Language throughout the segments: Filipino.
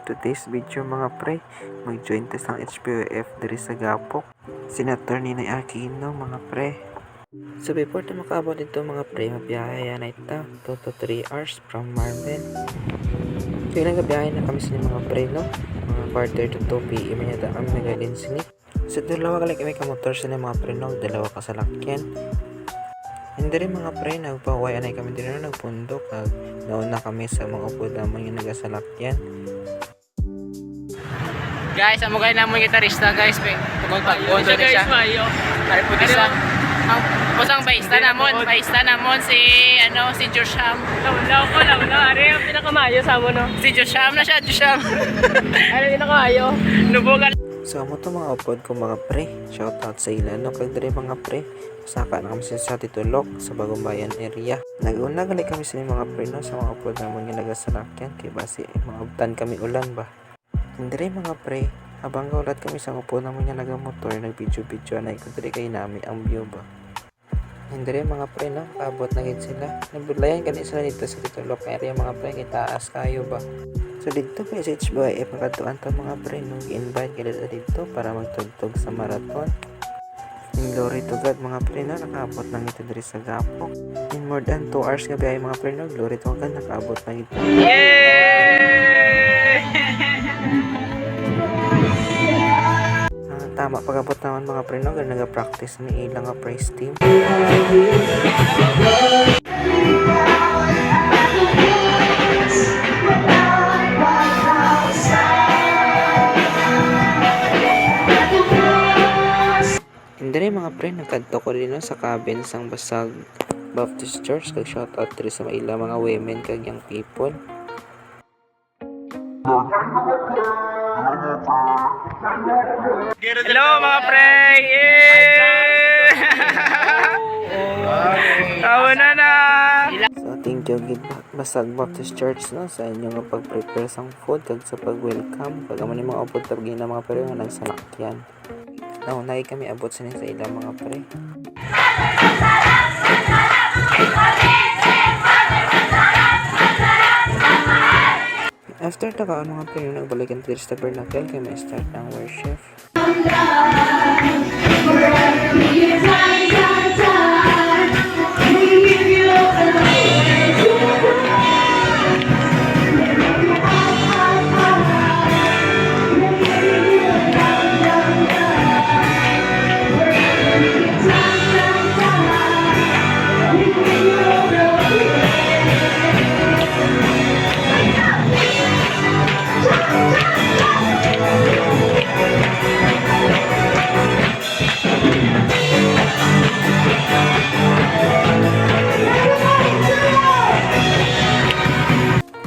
today's video mga pre. Mag-join test ang HPOF diri sa Gapok. Senator Ninoy Aquino mga pre. So before tayo makaabot dito mga pre, mabiyahe na ito 2 to 3 hours from Marvel. So ilang gabiyahe na kami sa mga pre no? Mga quarter to 2 PM na ito ang nagalin sinik. So dalawa kali kami kamotor sa mga pre no? Dalawa kasalakyan. Hindi rin mga pre, nagpahuway anay kami din na nagpundok. Nauna kami sa mga upod naman yung nagasalakyan. Guys, amo kayo namon gitarista guys, tungod pag-bondo na siya. Ari po isa. Ang kusang baista namon si si Josham. Laula, ari ang pinakamayo sa mo no. Si Josham na siya, Josham. Ari pinakamayo. Nubugan. So amo to mga upod ko mga pre. Shout out sa ila no kag diri mga pre. Saka na kami sa Titulok sa Bagong Bayan area. Nag-una gali kami sa mga pre no sa mga upod namon yung nagasalakyan kay basi maabtan kami ulan ba. Hindi mga pre, habang gaulat kami sa upo naman niya nagamotor, nag-video-video na ikot kay nami ang view ba. Hindi mga pre no, kaabot na gid sila. Nabulayan kani sila dito sa Titulok area mga pre, kay taas kayo ba. So dito pa sa HBYF pagkatuan to mga pre, nung invite kita dito para magtugtog sa marathon. In glory to God mga pre no, nakaabot na ito diri sa Gapok. In more than 2 hours nga biyahe mga pre no, glory to God, nakaabot na ito. Tama pagabot naman mga pre no, nag-practice ni ilang nga praise team. Hindi mga pre, nagkadto ko rin no, sa cabin sang Basag Baptist Church. Kag shout out rin sa maila mga women kag young people. Hello mga pre. Na. So thank you gid Basag Baptist Church no sa inyong pag-prepare sang food kag sa pag-welcome. Pag amo ni mga upod tabgi na mga pre nga nagsalakyan. Naunay kami abot sa ilang mga pre. After takaan mga pre, nagbalikan dito sa Tabernacle kaya may start ng worship.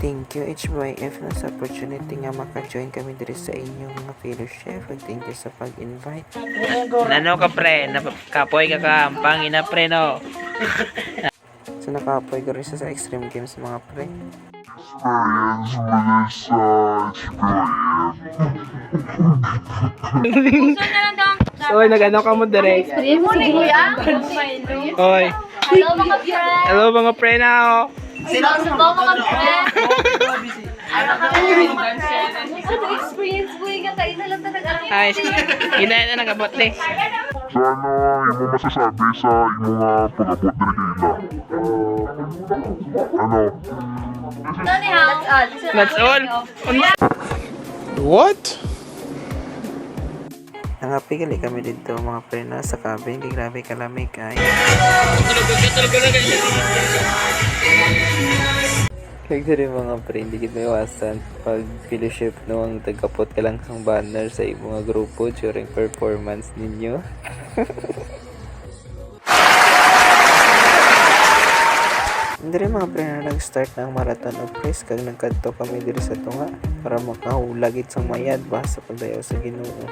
Thank you HYF na sa opportunity nga maka-join kami diri sa inyong mga fellowship. Thank you sa pag-invite. Nano ka pre, kapoy ka kampang ina pre no. So nakapoy ko rin sa Extreme Games mga pre. Oy, nagano ka mo direct. Oy. Hello mga pre na. Hello mga friend. Experience ko yung tayo na lang talaga. Ay, ina na nagabot ni. So ano, imo masasabi sa imo nga pag-abot diri kay That's all. What? Nangapigali kami dito mga pre na sa cabin. Di grabe kalamig ay. Kaya rin mga pre, hindi kita iwasan pag fellowship no ang tagapot ka lang ng banner sa mga grupo during performance ninyo. Hindi rin mga pre na nag-start ng marathon of praise kag nagkadto kami diri sa tunga para makahulagit sang mayad ba sa pagdayaw sa Ginoo.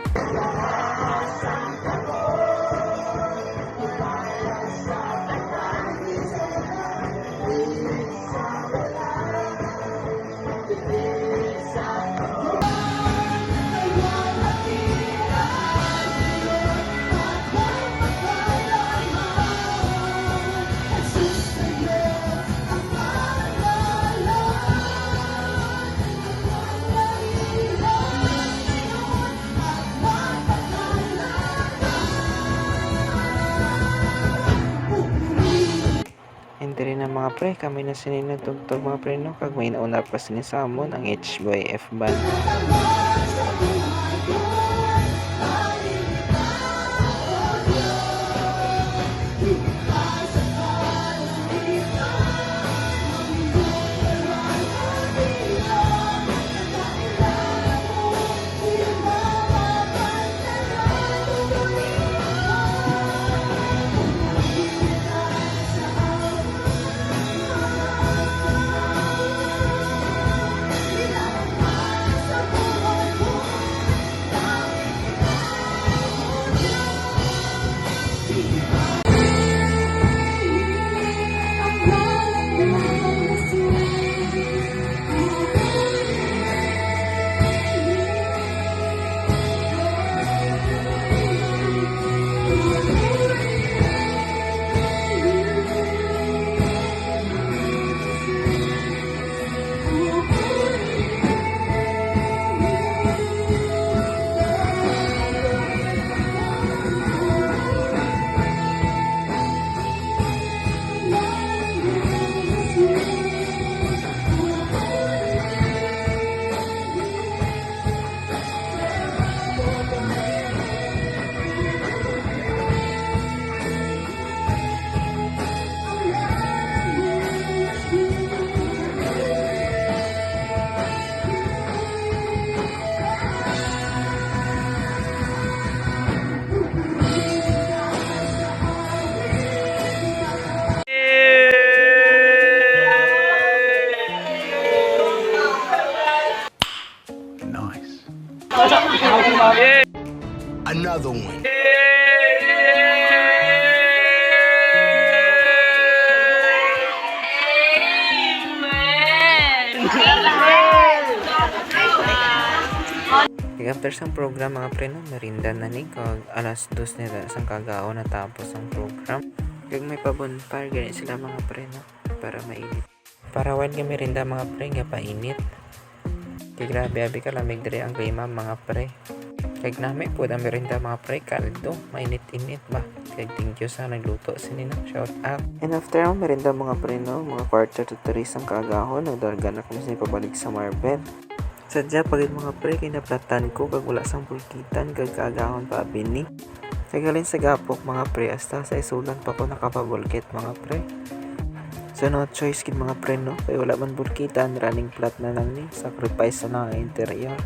mga pre, kami na sinin tugtog mga pre no, kag may nauna pa sinin sa amon ang HYF band. Another one. After sang program mga pre no, merinda na ni kag alas 2 nila sang kagao natapos ang program. Kag may pa-bonfire gani sila mga pre no, para mainit. Para wad nga merinda mga pre nga painit. Kay grabe abi ka lamig diri ang klima mga pre. Kag nami pud ang merinda mga pre kaldo, mainit-init ba. Kag thank you sa nagluto sinina. Shout out. And after ang merinda mga pre no, mga quarter to 3 ang kagahon, nagdarga na kami sa pabalik sa Marbel. Sadya pagid mga pre kinaplatan ko kag wala sang pulkitan kag kagahon pa abini. Kagalin sa gapok mga pre hasta sa isulan pa ko nakapabulkit mga pre. So no choice kid mga pre no, kay wala man bulkitan, running flat na lang ni, sacrifice na lang ang interior.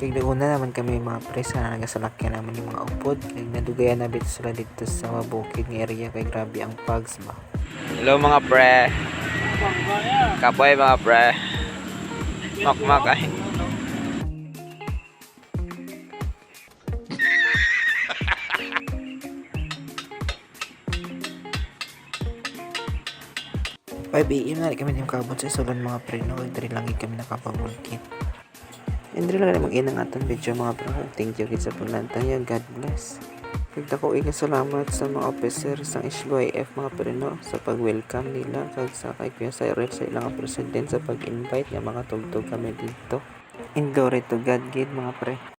Kay una naman kami mga pre sa nagasalakyan naman yung mga upod, kay nadugayan na bit sila dito sa mabukid ng area kay grabe ang pugs ba. Hello mga pre. Kapoy mga pre. Makmak ay. PM na kami yung kabon sa isulan mga pre no, kag diri lang gid kami nakapabulkit. And diri lang mag-inang aton video mga pre. Thank you gid sa paglantang yan. God bless. Kag dako nga salamat sa mga officer sa HYF mga pre no, sa pag-welcome nila kag sa kay Kuya Cyril sa ilang president sa pag-invite nga mga tugtog kami dito. And glory to God gid mga pre.